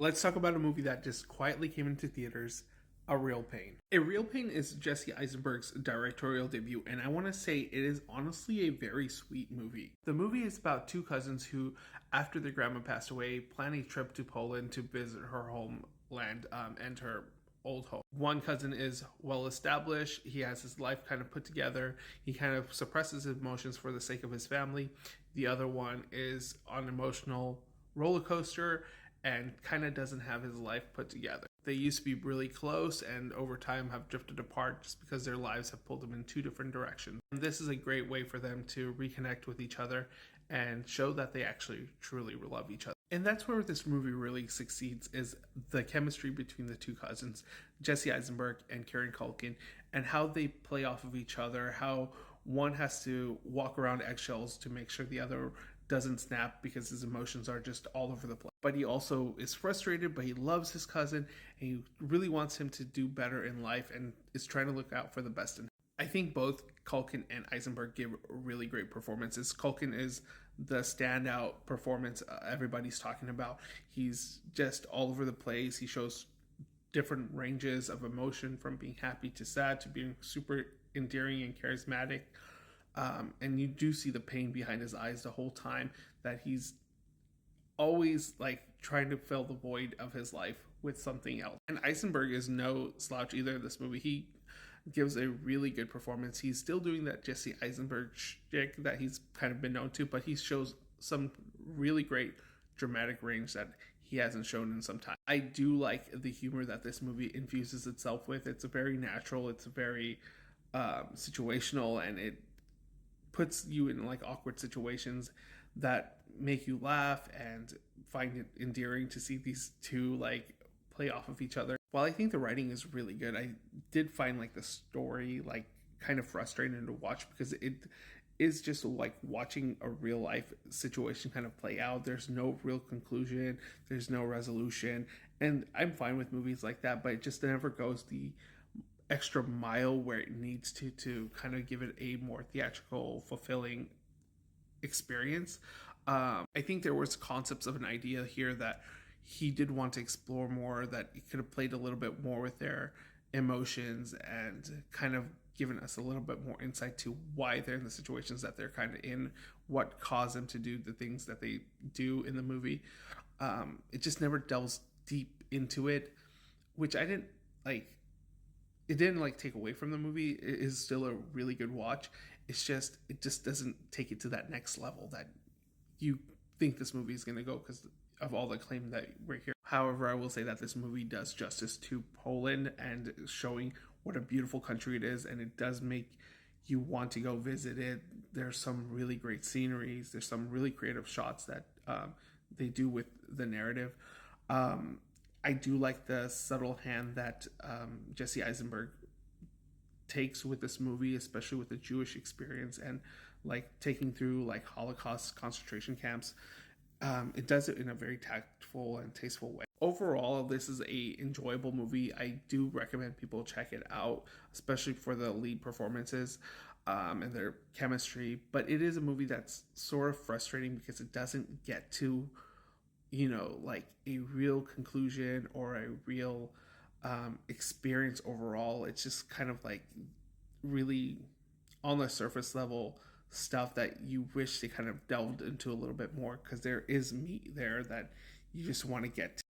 Let's talk about a movie that just quietly came into theaters, A Real Pain. A Real Pain is Jesse Eisenberg's directorial debut, and I want to say it is honestly a very sweet movie. The movie is about two cousins who, after their grandma passed away, plan a trip to Poland to visit her homeland and her old home. One cousin is well established, he has his life kind of put together, he kind of suppresses his emotions for the sake of his family. The other one is on an emotional roller coaster and kind of doesn't have his life put together. They used to be really close and over time have drifted apart just because their lives have pulled them in two different directions. And this is a great way for them to reconnect with each other and show that they actually truly love each other. And that's where this movie really succeeds, is the chemistry between the two cousins, Jesse Eisenberg and Kieran Culkin, and how they play off of each other, how one has to walk around eggshells to make sure the other doesn't snap because his emotions are just all over the place. But he also is frustrated, but he loves his cousin and he really wants him to do better in life and is trying to look out for the best in him. I think both Culkin and Eisenberg give really great performances. Culkin is the standout performance everybody's talking about. He's just all over the place. He shows different ranges of emotion, from being happy to sad to being super endearing and charismatic. And you do see the pain behind his eyes the whole time, that he's always like trying to fill the void of his life with something else. And Eisenberg is no slouch either in this movie. He gives a really good performance. He's still doing that Jesse Eisenberg shtick that he's kind of been known to, but he shows some really great dramatic range that he hasn't shown in some time. I do like the humor that this movie infuses itself with. It's very natural, it's very situational, and it puts you in like awkward situations that make you laugh and find it endearing to see these two like play off of each other. While I think the writing is really good, I did find like the story like kind of frustrating to watch because it is just like watching a real life situation kind of play out. There's no real conclusion, there's no resolution, and I'm fine with movies like that, but it just never goes the extra mile where it needs to kind of give it a more theatrical, fulfilling experience. I think there was concepts of an idea here that he did want to explore more, that he could have played a little bit more with their emotions and kind of given us a little bit more insight to why they're in the situations that they're kind of in, what caused them to do the things that they do in the movie. It just never delves deep into it, which I didn't like. It didn't like take away from the movie. It is still a really good watch. It just doesn't take it to that next level that you think this movie is going to go because of all the claim that we're here. However, I will say that this movie does justice to Poland and showing what a beautiful country it is, and it does make you want to go visit it. There's some really great sceneries. There's some really creative shots that they do with the narrative. I do like the subtle hand that Jesse Eisenberg takes with this movie, especially with the Jewish experience and like taking through like Holocaust concentration camps. It does it in a very tactful and tasteful way. Overall, this is a enjoyable movie. I do recommend people check it out, especially for the lead performances and their chemistry. But it is a movie that's sort of frustrating because it doesn't get to, like a real conclusion or a real experience overall. It's just kind of like really on the surface level stuff that you wish they kind of delved into a little bit more, because there is meat there that you just want to get to.